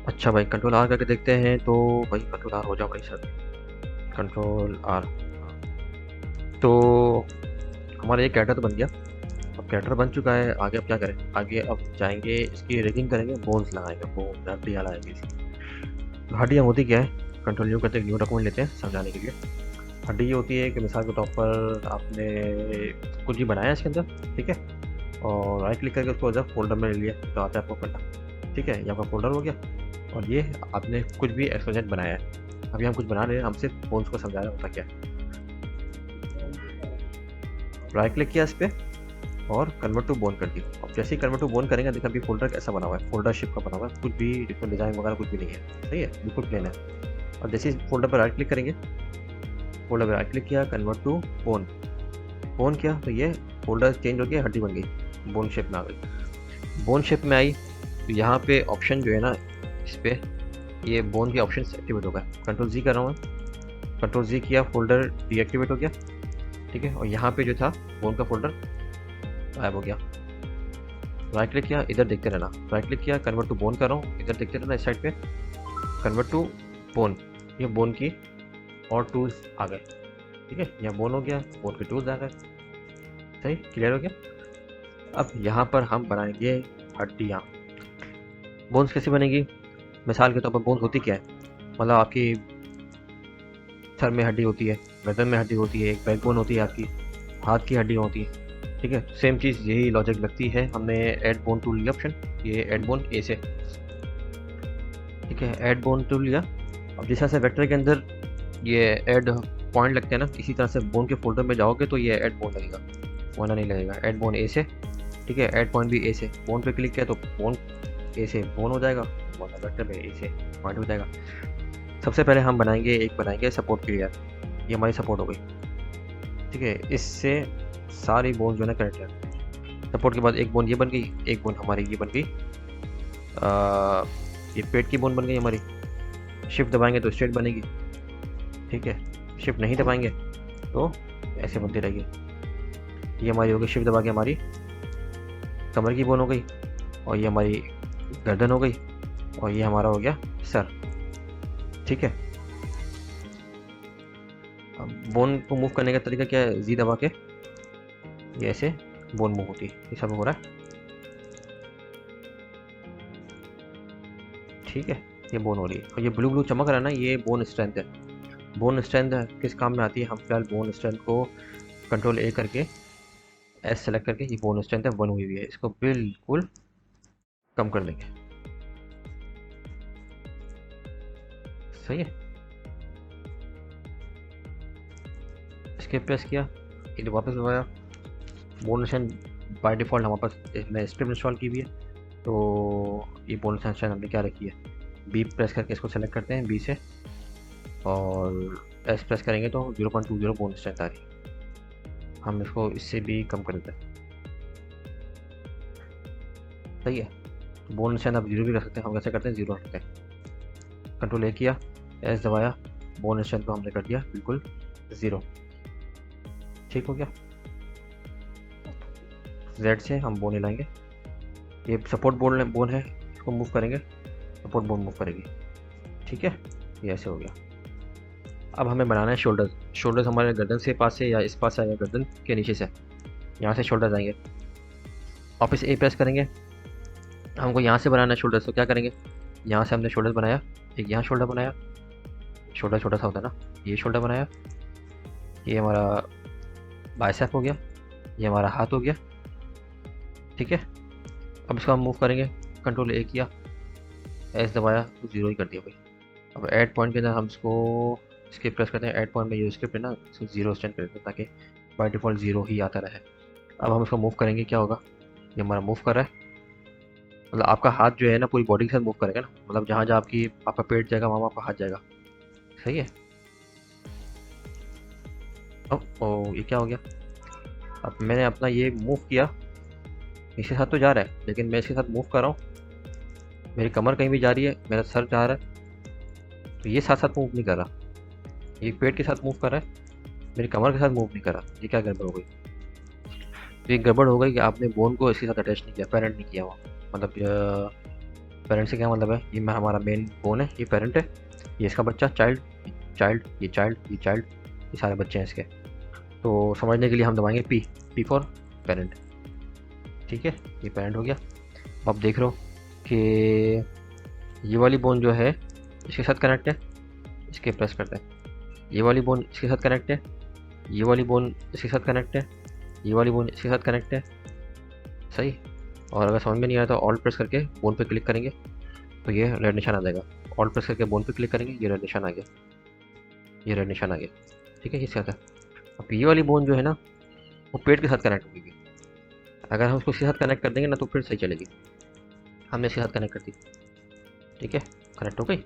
अच्छा भाई, control are करके देखते हैं। तो भाई कंट्रोल आर हो जाओ भाई सर, कंट्रोल आर। तो हमारा ये कैरेक्टर तो बन गया। अब कैरेक्टर बन चुका है, आगे अब क्या करें? आगे अब जाएंगे, इसकी रिगिंग करेंगे, बोन्स लगाएंगे, बोन हड्डियाँ लगाएंगे इसकी। तो हड्डियाँ होती क्या है? कंट्रोल न्यू करते हैं, न्यू डॉक्यूमेंट लेते हैं समझाने के लिए। हड्डी ये होती है कि मिसाल के तौर पर आपने कुछ भी बनाया है इसके अंदर, ठीक है, और राइट क्लिक करके उसको जब फोल्डर में ले लिया तो आता है आपको फंडा, ठीक है, ये आपका फोल्डर हो गया। और ये आपने कुछ भी एक्सपेरिमेंट बनाया है। अभी हम कुछ बना रहे हैं, हम सिर्फ बोन्स को समझा रहे हैं होता क्या है। राइट क्लिक किया इस पर और कन्वर्ट टू बोन कर दी। अब जैसे ही कन्वर्ट टू बोन करेंगे, देखा अभी फोल्डर कैसा बना हुआ है, फोल्डर शिप का बना हुआ है, कुछ भी इसमें डिज़ाइन वगैरह कुछ भी नहीं है, सही है, बिल्कुल प्लेन है। और जैसे ही फोल्डर पर राइट क्लिक करेंगे, फोल्डर पर राइट क्लिक किया, कन्वर्ट टू बोन, बोन किया तो ये फोल्डर चेंज हो गया, हड्डी बन गई, बोन शेप में आ गई। बोन शेप में आई तो यहाँ पे ऑप्शन जो है ना, इस पर ये बोन के ऑप्शन एक्टिवेट हो गए। कंट्रोल जी कर रहा हूँ मैं, कंट्रोल जी किया, फोल्डर डीएक्टिवेट हो गया, ठीक है। और यहाँ पे जो था बोन का फोल्डर गायब हो गया। राइट क्लिक किया, इधर देखते रहना, राइट क्लिक किया, कन्वर्ट टू बोन कर रहा हूँ, इधर देखते रहना इस साइड पे, कन्वर्ट टू बोन, ये बोन की और टूल्स आ गए, ठीक है, यहाँ बोन हो गया, बोन के टूल्स आ गए, सही क्लियर हो गया। अब यहाँ पर हम बनाएंगे हड्डियाँ। बोन्स कैसे बनेगी? मिसाल के तौर पर बोन्स होती क्या है, मतलब आपकी सर में हड्डी होती है, गर्दन में हड्डी होती है, एक बैकबोन होती है, आपकी हाथ की हड्डी होती है, ठीक है। सेम चीज़ यही लॉजिक लगती है। हमने ऐड बोन टूल लिया ऑप्शन, ये ऐड बोन ए से, ठीक है, ऐड बोन टूल लिया। अब जिस तरह से वेक्टर के अंदर ये ऐड पॉइंट लगते हैं ना, इसी तरह से बोन के फोल्डर में जाओगे तो ये ऐड बोन लगेगा, वरना नहीं लगेगा। ऐड बोन ए से, ठीक है, ऐड पॉइंट भी ए से, बोन पे क्लिक किया तो बोन ए से बोन हो जाएगा, वेक्टर में ए से पॉइंट हो जाएगा। सबसे पहले हम बनाएंगे सपोर्ट क्लियर, ये हमारी सपोर्ट हो गई, ठीक है। इससे सारी बोन जो है ना कनेक्ट है। सपोर्ट के बाद एक बोन ये बन गई, एक बोन हमारी ये बन गई, ये पेट की बोन बन गई हमारी। शिफ्ट दबाएंगे तो स्ट्रेट बनेगी, ठीक है, शिफ्ट नहीं दबाएंगे तो ऐसे बनती रहेगी। ये हमारी हो गई, शिफ्ट दबा के हमारी कमर की बोन हो गई, और ये हमारी गर्दन हो गई, और ये हमारा हो गया सर, ठीक है। अब बोन को मूव करने का तरीका क्या है? जी दबा के ये ऐसे बोन मूव होती है, ये सब हो रहा है, ठीक है। ये बोन हो रही है, और ये ब्लू ब्लू चमक रहा है ना, ये बोन स्ट्रेंथ है। बोन स्ट्रेंथ किस काम में आती है? हम फिलहाल बोन स्ट्रेंथ को कंट्रोल ए करके एस सेलेक्ट करके, ये बोन स्ट्रेंथ है 1 हुई हुई है, इसको बिल्कुल कम कर देंगे, सही है। इसके प्रेस किया, इधर वापस दबाया, बोन स्ट्रेंथ बाय डिफ़ॉल्ट हमारे पास इसमें स्क्रिप्ट इंस्टॉल की हुई है, तो ये बोन स्ट्रेंथ हमने क्या रखी है, बी प्रेस करके इसको सेलेक्ट करते हैं बी से, और एस प्रेस करेंगे तो 0.20 बोन स्ट्रेंथ आ रही है। हम इसको इससे भी कम कर देते हैं, सही है। तो बोन स्ट्रेंथ आप 0 भी रख सकते हैं, हम कैसे करते हैं 0 रखते हैं। कंट्रोल ए किया, एस दबाया, बोन स्ट्रेंथ को हमने कर दिया बिल्कुल 0, ठीक हो गया। जेड से हम बोन हिलाएंगे, ये सपोर्ट बोन है, इसको मूव करेंगे, सपोर्ट बोन मूव करेगी, ठीक है, ये ऐसे हो गया। अब हमें बनाना है शोल्डर्स। शोल्डर्स हमारे गर्दन से पास से या इस पास से या गर्दन के नीचे से, यहाँ से शोल्डर्स आएंगे, वापस ए प्रेस करेंगे। हमको यहाँ से बनाना है शोल्डर्स, तो क्या करेंगे, यहाँ से हमने शोल्डर बनाया, एक यहाँ शोल्डर बनाया, शोल्डर छोटा सा होता है ना, ये शोल्डर बनाया, ये हमारा बाइसेप हो गया, ये हमारा हाथ हो गया, ठीक है। अब इसको हम मूव करेंगे, कंट्रोल ए किया, एस दबाया तो 0 ही कर दिया भाई। अब ऐड पॉइंट के अंदर हम इसको स्किप प्रेस करते हैं, ऐड पॉइंट में ये स्क्रिप्ट है ना, इसको 0 स्टैंड कर देते हैं ताकि बाय डिफ़ॉल्ट 0 ही आता रहे। अब हम इसको मूव करेंगे, क्या होगा, ये हमारा मूव कर रहा है, मतलब आपका हाथ जो है ना पूरी बॉडी के साथ मूव करेगा ना, मतलब जहाँ जहाँ आपका पेट जाएगा वहाँ आपका हाथ जाएगा, सही है। अब ओ ये क्या हो गया, अब मैंने अपना ये मूव किया, इसके साथ तो जा रहा है, लेकिन मैं इसके साथ मूव कर रहा हूँ, मेरी कमर कहीं भी जा रही है, मेरा सर जा रहा है, तो ये साथ साथ मूव नहीं कर रहा, ये पेट के साथ मूव कर रहा है, मेरी कमर के साथ मूव नहीं कर रहा। ये क्या गड़बड़ हो गई? तो ये गड़बड़ हो गई कि आपने बोन को इसके साथ अटैच नहीं किया, पेरेंट नहीं किया हुआ, मतलब पेरेंट से क्या मतलब है, ये हमारा मेन बोन है, ये पेरेंट है, ये इसका बच्चा चाइल्ड, चाइल्ड, ये चाइल्ड, ये चाइल्ड, ये सारे बच्चे हैं इसके। तो समझने के लिए हम दबाएंगे पी, पी फॉर पेरेंट। ठीक है, ये पेरेंट हो गया। अब आप देख रहे हो कि ये वाली बोन जो है इसके साथ कनेक्ट है, इसके प्रेस करते हैं, ये वाली बोन इसके साथ कनेक्ट है, ये वाली बोन इसके साथ कनेक्ट है, ये वाली बोन इसके साथ कनेक्ट है। सही। और अगर समझ में नहीं आया तो ऑल्ट प्रेस करके बोन पे क्लिक करेंगे तो ये रेड निशान आ जाएगा। ऑल्ट प्रेस करके बोन पे क्लिक करेंगे, ये रेड निशान आ गया, ये रेड निशान आ गया। ठीक है, इसके साथ है। अब ये वाली बोन जो है ना वो पेट के साथ कनेक्ट होगी। अगर हम उसको इसके साथ कनेक्ट कर देंगे ना तो फिर सही चलेगी। हमने इसके साथ कनेक्ट कर दी, ठीक है, कनेक्ट हो गई।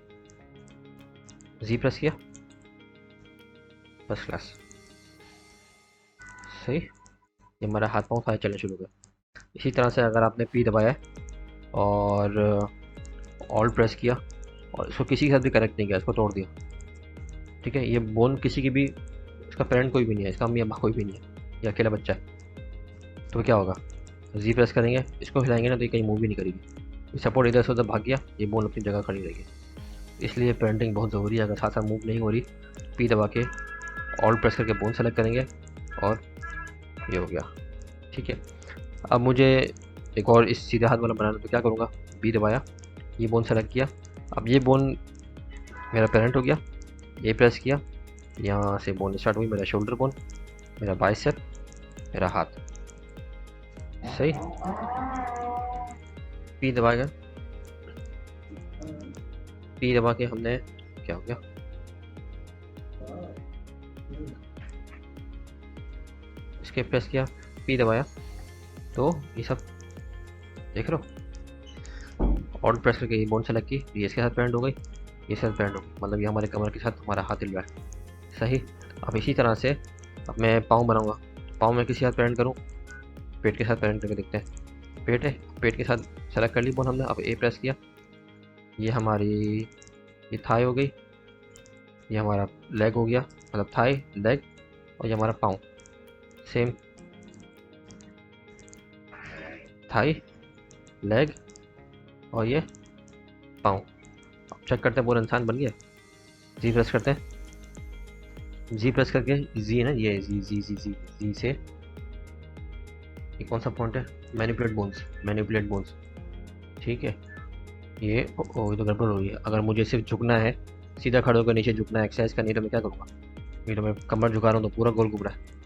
जी प्रेस किया, फर्स्ट क्लास। सही, ये हमारा हाथ पाँव सारे चलने शुरू हो गए। इसी तरह से अगर आपने पी दबाया और ऑल्ट प्रेस किया और इसको किसी के साथ भी कनेक्ट नहीं किया, इसको तोड़ दिया, ठीक है, ये बोन किसी की भी, इसका पेरेंट कोई भी नहीं है, इसका अम्मी अम्मा कोई भी नहीं है, ये अकेला बच्चा है, तो क्या होगा, जी प्रेस करेंगे, इसको हिलाएंगे ना तो ये कहीं मूव भी नहीं करेगी। सपोर्ट इधर से उधर भाग गया, ये बोन अपनी जगह खड़ी रहेगी। इसलिए पेरेंटिंग बहुत ज़रूरी है। अगर साथ साथ मूव नहीं हो रही, पी दबा के ऑल्ट प्रेस करके बोन सेलेक्ट करेंगे और ये हो गया। ठीक है, अब मुझे एक और इस सीधे हाथ वाला बनाना, तो क्या करूँगा, बी दबाया, ये बोन सेलेक्ट किया। अब ये बोन मेरा पेरेंट हो गया, ये प्रेस किया, यहाँ से बोन स्टार्ट हुई, मेरा शोल्डर बोन, मेरा बाइसेप, मेरा हाथ। सही, पी दबाएगा, पी दबा के हमने क्या हो गया, इसके प्रेस किया, पी दबाया, तो ये सब देख रहे हो। ऑल्ट प्रेस करके ये बोन सेलेक्ट की, ये इसके साथ पेरेंट हो गई, ये साथ पेरेंट हो गई, मतलब ये हमारे कमर के साथ हमारा हाथ हिल रहा है। सही। अब इसी तरह से अब मैं पाँव बनाऊंगा, पाँव में किसी साथ पेरेंट करूँ, पेट के साथ पेरेंट करके देखते हैं। पेट है, पेट के साथ सेलेक्ट कर ली बोन हमने। अब ए प्रेस किया, ये हमारी ये थाई हो गई, ये हमारा लेग हो गया, मतलब थाई, लेग, और ये हमारा पाँव। सेम, थाई, लेग और ये पाँव। अब चेक करते हैं पूरा इंसान बन गया। जी प्रेस करते हैं, जी प्रेस करके, जी है ना, ये जी जी जी जी जी से ये कौन सा पॉइंट है, मैनिपुलेट बोन्स, मैनिपुलेट बोन्स। ठीक है, ये ओ ये तो गड़बड़ हो रही है। अगर मुझे सिर्फ झुकना है, सीधा खड़े होकर नीचे झुकना है, एक्सरसाइज करनी है, तो मैं क्या करूँगा, ये तो मैं कमर झुका रहा हूँ तो पूरा गोल घूम रहा है।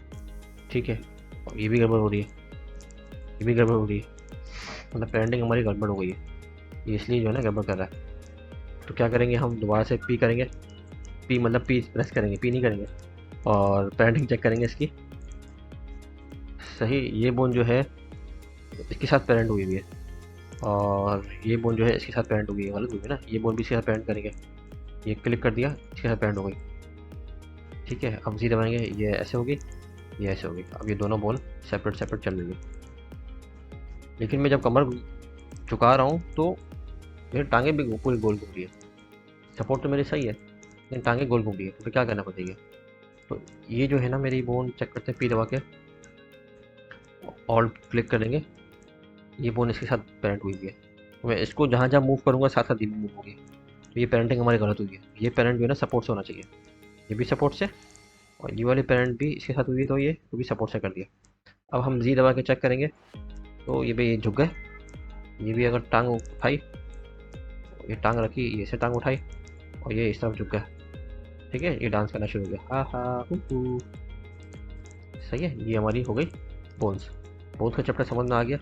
ठीक है, और ये भी गड़बड़ हो रही है, ये भी गड़बड़ हो रही है, मतलब पेरेंटिंग हमारी गड़बड़ हो गई है, ये इसलिए जो है ना गड़बड़ कर रहा है। तो क्या करेंगे, हम दोबारा से पी करेंगे, पी मतलब पी प्रेस करेंगे, पी नहीं करेंगे, और पेरेंटिंग चेक करेंगे इसकी। सही, ये बोन जो है इसके साथ पेरेंट हुई हुई है, और ये बोन जो है इसके साथ पेरेंट हो गई है, गलत हुई है ना, ये बोन भी इसके साथ पेरेंट करेंगे, ये क्लिक कर दिया, इसके साथ पेरेंट हो गई। ठीक है, अब जी दबाएंगे, ये ऐसे होगी, ये ऐसे होगी। अब ये दोनों बोन सेपरेट सेपरेट चल रही है, लेकिन मैं जब कमर झुका रहा हूँ तो मेरी टांगे भी पूरी गोल घूम रही है। सपोर्ट तो मेरी सही है, लेकिन टांगे गोल घूम रही है, तो क्या करना पड़ेगा। तो ये जो है ना, मेरी बोन चेक करते हैं, पी दबा के ऑल्ट क्लिक करेंगे, ये बोन इसके साथ पेरेंट हुई है, तो मैं इसको जहाँ जहाँ मूव करूँगा साथ साथ ये मूव होगी। तो ये पेरेंटिंग हमारी गलत हुई है। ये पेरेंट जो है ना सपोर्ट से होना चाहिए, ये भी सपोर्ट से, और ये वाली पेरेंट भी इसके साथ हुई है, तो ये भी सपोर्ट से कर दिया। अब हम जी दबा के चेक करेंगे, तो ये भी झुक गए, ये भी अगर टांग उठाई, ये टांग रखी, ये से टांग उठाई, और ये इस तरफ झुक गया। ठीक है, ये डांस करना शुरू हो गया, हा हा हू। सही है, ये हमारी हो गई बोन्स। बोन्स का चैप्टर समझ में आ गया,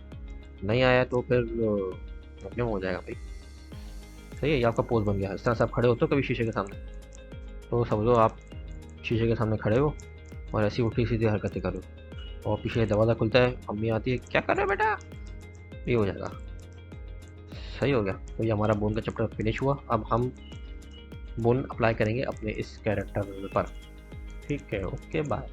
नहीं आया तो फिर प्रॉब्लम हो जाएगा भाई। सही है, ये आपका पोज बन गया। इस तरह से आप खड़े होते हो कभी शीशे के सामने, तो समझो आप शीशे के सामने खड़े हो और ऐसी उल्टी सीधी हरकतें करो, और पीछे दरवाज़ा खुलता है, मम्मी आती है, क्या कर रहे हो बेटा, ये हो जाएगा। सही हो गया। तो ये हमारा बोन का चैप्टर फिनिश हुआ। अब हम बोन अप्लाई करेंगे अपने इस कैरेक्टर पर। ठीक है, ओके बाय।